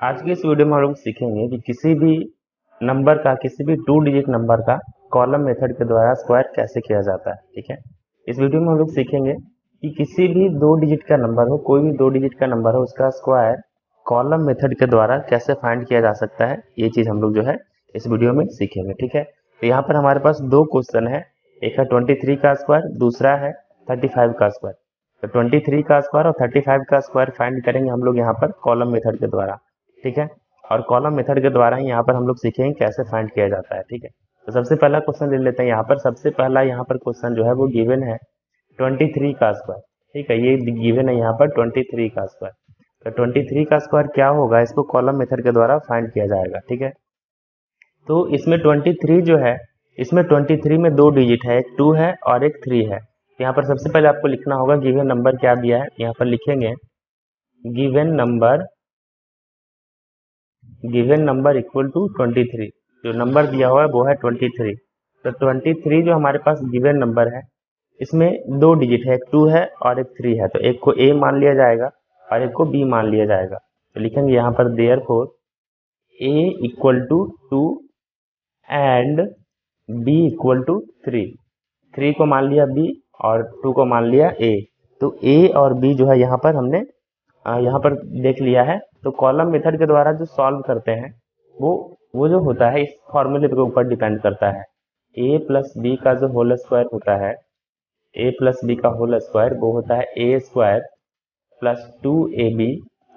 आज की इस वीडियो में हम लोग सीखेंगे कि किसी भी नंबर का, किसी भी 2 डिजिट नंबर का कॉलम मेथड के द्वारा स्क्वायर कैसे किया जाता है। ठीक है, इस वीडियो में हम लोग सीखेंगे कि किसी भी 2 डिजिट का नंबर हो, कोई भी 2 डिजिट का नंबर हो, उसका स्क्वायर कॉलम मेथड के द्वारा कैसे फाइंड किया जा सकता है। ये चीज हम लोग जो है इस वीडियो में सीखेंगे। ठीक है, तो यहाँ पर हमारे पास 2 क्वेश्चन है, एक है 23 का स्क्वायर, दूसरा है 35 का स्क्वायर। तो 23 का स्क्वायर और 35 का स्क्वायर फाइंड करेंगे हम लोग यहाँ पर कॉलम मेथड के द्वारा। ठीक है, और कॉलम मेथड के द्वारा ही यहाँ पर हम लोग सीखेंगे कैसे फाइंड किया जाता है। ठीक है, तो सबसे पहला क्वेश्चन ले लेते हैं। यहाँ पर सबसे पहला यहाँ पर क्वेश्चन जो है वो गिवन है 23 का स्क्वायर। ठीक है, ये गिवन है यहाँ पर 23 का स्क्वायर। तो 23 का स्क्वायर क्या होगा, इसको कॉलम मेथड के द्वारा फाइंड किया जाएगा। ठीक है, तो इसमें 23 जो है, इसमें 23 में 2 डिजिट है, एक 2 है और एक 3 है। यहाँ पर सबसे पहले आपको लिखना होगा गिवन नंबर क्या दिया है। यहाँ पर लिखेंगे गिवन नंबर इक्वल टू 23। जो नंबर दिया हुआ है वो है 23। तो 23 जो हमारे पास गिवन नंबर है, इसमें 2 डिजिट है, एक 2 है और एक 3 है। तो एक को a मान लिया जाएगा और एक को b मान लिया जाएगा। तो लिखेंगे यहाँ पर therefore a equal to 2 and b equal to 3। 3 को मान लिया b और 2 को मान लिया a। तो a और b जो है यहाँ पर हमने यहाँ पर देख लिया है। तो कॉलम मेथड के द्वारा जो सॉल्व करते हैं वो जो होता है इस फॉर्मूले के ऊपर डिपेंड करता है। a प्लस बी का जो होल स्क्वायर होता है, a प्लस बी का होल स्क्वायर वो होता है a square plus 2ab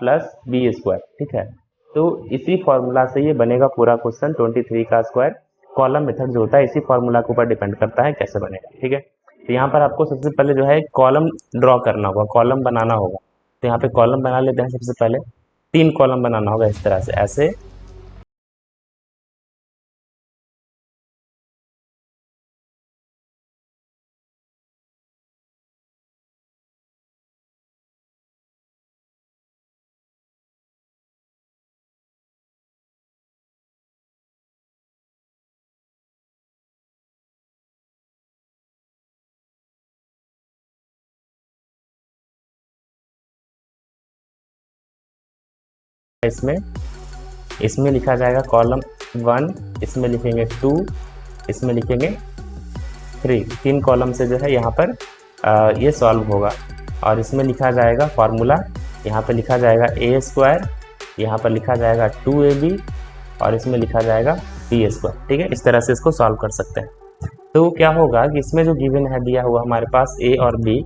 plus B square. ठीक है, तो इसी फॉर्मूला से ये बनेगा पूरा क्वेश्चन। 23 का स्क्वायर कॉलम मेथड जो होता है इसी फॉर्मूला के ऊपर डिपेंड करता है कैसे बनेगा। ठीक है, तो यहाँ पर आपको सबसे पहले जो है कॉलम ड्रॉ करना होगा, कॉलम बनाना होगा। तो यहाँ पे कॉलम बना लेते हैं। सबसे पहले 3 कॉलम बनाना होगा इस तरह से, ऐसे इसमें इसमें लिखा जाएगा कॉलम 1, इसमें लिखेंगे 2, इसमें लिखेंगे 3। 3 कॉलम से जो है यहाँ पर ये सॉल्व होगा। और इसमें लिखा जाएगा फॉर्मूला, यहाँ पर लिखा जाएगा a स्क्वायर, यहाँ पर लिखा जाएगा 2ab और इसमें लिखा जाएगा b स्क्वायर। ठीक है, इस तरह से इसको सॉल्व कर सकते हैं। तो क्या होगा कि इसमें जो गिवन है दिया हुआ हमारे पास a और b,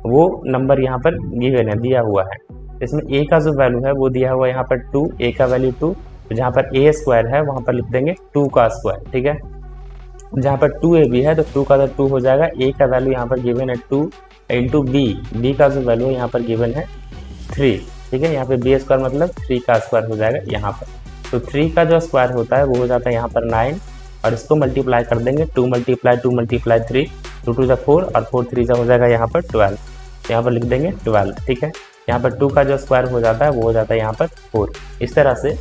वो नंबर यहाँ पर गिवन है, दिया हुआ है। इसमें a का जो वैल्यू है वो दिया हुआ है यहाँ पर 2, a का वैल्यू 2। तो जहाँ पर a स्क्वायर है वहाँ पर लिख देंगे 2 का स्क्वायर। ठीक है, जहाँ पर 2ab है तो 2 का तो 2 हो जाएगा, a का वैल्यू यहाँ पर गिवन है 2 इंटू b का जो वैल्यू यहाँ पर गिवन है 3। ठीक है, यहाँ पे b स्क्वायर मतलब 3 का स्क्वायर हो जाएगा यहाँ पर। तो 3 का जो स्क्वायर होता है वो हो जाता है यहाँ पर 9 और इसको मल्टीप्लाई कर देंगे, 2 मल्टीप्लाई 3, 2 टू 4 और 4 3 हो जाएगा यहाँ पर 12। यहाँ पर लिख देंगे 12। ठीक है, यहाँ पर 2 का जो स्क्वायर हो जाता है वो हो जाता है यहाँ पर 4, इस तरह से।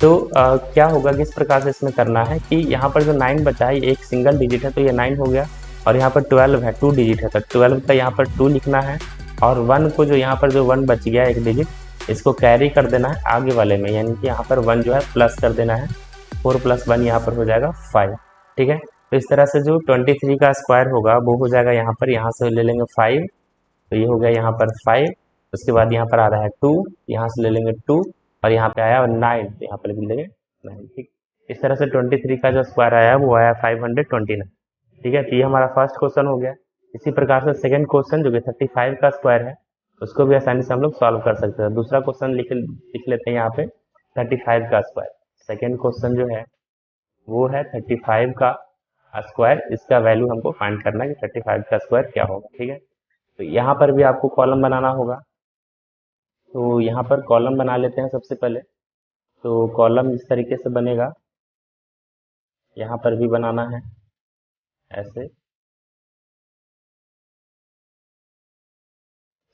तो क्या होगा, किस प्रकार से इसमें करना है कि यहाँ पर जो 9 बचा है एक सिंगल डिजिट है तो ये 9 हो गया, और यहाँ पर 12 है, 2 डिजिट है तो 12 का यहाँ पर 2 लिखना है, और 1 को जो यहाँ पर जो 1 बच गया एक डिजिट, इसको कैरी कर देना है आगे वाले में, यानी कि यहाँ पर 1 जो है प्लस कर देना है। 4 + 1 यहाँ पर हो जाएगा 5। ठीक है, तो इस तरह से जो 23 का स्क्वायर होगा वो हो जाएगा यहाँ पर, यहाँ से ले लेंगे 5, तो ये हो गया यहाँ पर 5। उसके बाद यहाँ पर आ रहा है 2, यहाँ से ले लेंगे 2 और यहाँ पे आया 9, तो यहाँ पर लिख देंगे 9। ठीक, इस तरह से 23 का जो स्क्वायर आया वो आया 529। ठीक है, तो ये हमारा फर्स्ट क्वेश्चन हो गया। इसी प्रकार से सेकंड क्वेश्चन जो कि 35 का स्क्वायर है उसको भी आसानी से हम लोग सॉल्व कर सकते हैं। दूसरा क्वेश्चन लिख लेते हैं यहाँ पे 35 का स्क्वायर। सेकंड क्वेश्चन जो है वो है 35 का स्क्वायर, इसका वैल्यू हमको फाइंड करना है कि 35 का स्क्वायर क्या होगा। ठीक है, तो यहाँ पर भी आपको कॉलम बनाना होगा। तो यहाँ पर कॉलम बना लेते हैं सबसे पहले। तो कॉलम इस तरीके से बनेगा, यहाँ पर भी बनाना है ऐसे, इस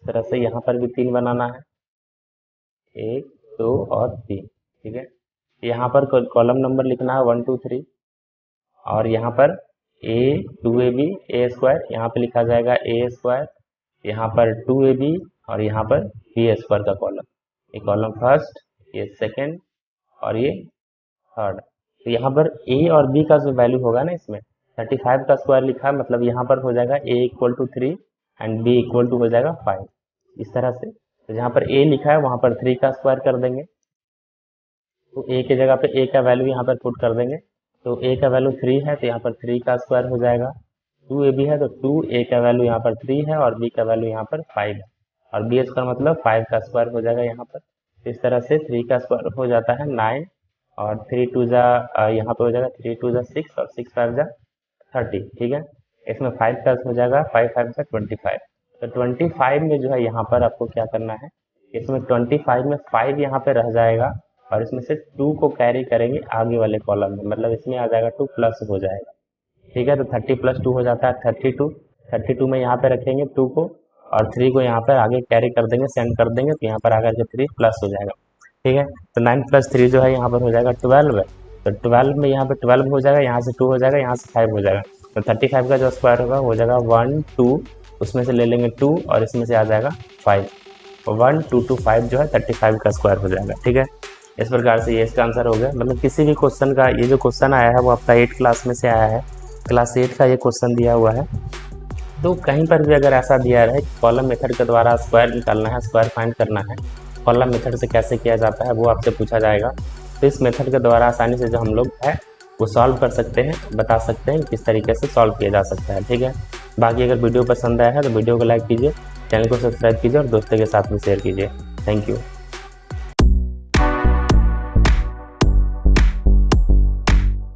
तरह से। यहाँ पर भी 3 बनाना है, 1 2 और 3। ठीक है, यहाँ पर कॉलम नंबर लिखना है 1 2 3, और यहाँ पर a 2ab a स्क्वायर, यहाँ पे लिखा जाएगा a स्क्वायर, यहाँ पर 2ab और यहाँ पर b स्क्वायर का कॉलम। ये कॉलम फर्स्ट, ये सेकंड और ये थर्ड। तो यहाँ पर ए और बी का जो वैल्यू होगा ना, इसमें 35 का स्क्वायर लिखा है, मतलब यहाँ पर हो जाएगा a equal to 3 and b equal to हो जाएगा 5, इस तरह से। तो जहाँ पर a लिखा है वहाँ पर 3 का स्क्वायर कर देंगे, तो a की जगह पे a का वैल्यू यहाँ पर पुट कर देंगे। तो a का वैल्यू 3 है तो यहाँ पर 3 का स्क्वायर हो जाएगा। 2ab है तो 2a का वैल्यू यहाँ पर 3 है और b का वैल्यू यहाँ पर 5 है, और b स्क्वायर मतलब 5 का स्क्वायर हो जाएगा यहाँ पर। इस तरह से 3 का स्क्वायर हो जाता है 9, और 3 टू जा यहाँ पे हो जाएगा 3 टू जा 6 और 6 5 जा 30, ठीक है। इसमें 5 का हो जाएगा 5 5 जा 25। तो 25 में जो है यहाँ पर आपको क्या करना है, इसमें 25 में 5 यहाँ पे रह जाएगा और इसमें से 2 को कैरी करेंगे आगे वाले कॉलम में, मतलब इसमें आ जाएगा 2 प्लस हो जाएगा, ठीक है। तो 30 प्लस 2 हो जाता है 32। 32 में यहाँ पे रखेंगे 2 को और 3 को यहाँ पर आगे कैरी कर देंगे, सेंड कर देंगे, तो यहाँ पर आकर के 3 प्लस हो जाएगा, ठीक है। तो 9 प्लस 3 जो है यहाँ पर हो जाएगा 12 है। तो 12 में यहाँ पे 12 हो जाएगा, यहाँ से 2 हो जाएगा, यहाँ से 5 हो जाएगा। तो 35 का जो स्क्वायर होगा हो जाएगा 1 2, उसमें से ले लेंगे 2 और इसमें से आ जाएगा 5। 1 2 2 5 जो है 35 का स्क्वायर हो जाएगा, ठीक है। इस प्रकार से ये इसका आंसर हो गया। मतलब किसी भी क्वेश्चन का, ये जो क्वेश्चन आया है वो आपका 8 क्लास में से आया है, क्लास 8 का ये क्वेश्चन दिया हुआ है। तो कहीं पर भी अगर ऐसा दिया रहे कॉलम मेथड के द्वारा स्क्वायर निकालना है, स्क्वायर फाइंड करना है, कॉलम मेथड से कैसे किया जाता है वो आपसे पूछा जाएगा। तो इस मेथड के द्वारा आसानी से जो हम लोग है वो सॉल्व कर सकते हैं, बता सकते हैं किस तरीके से सॉल्व किया जा सकता है, ठीक है। बाकी अगर वीडियो पसंद आया है तो वीडियो को लाइक कीजिए, चैनल को सब्सक्राइब कीजिए और दोस्तों के साथ में शेयर कीजिए। Thank you.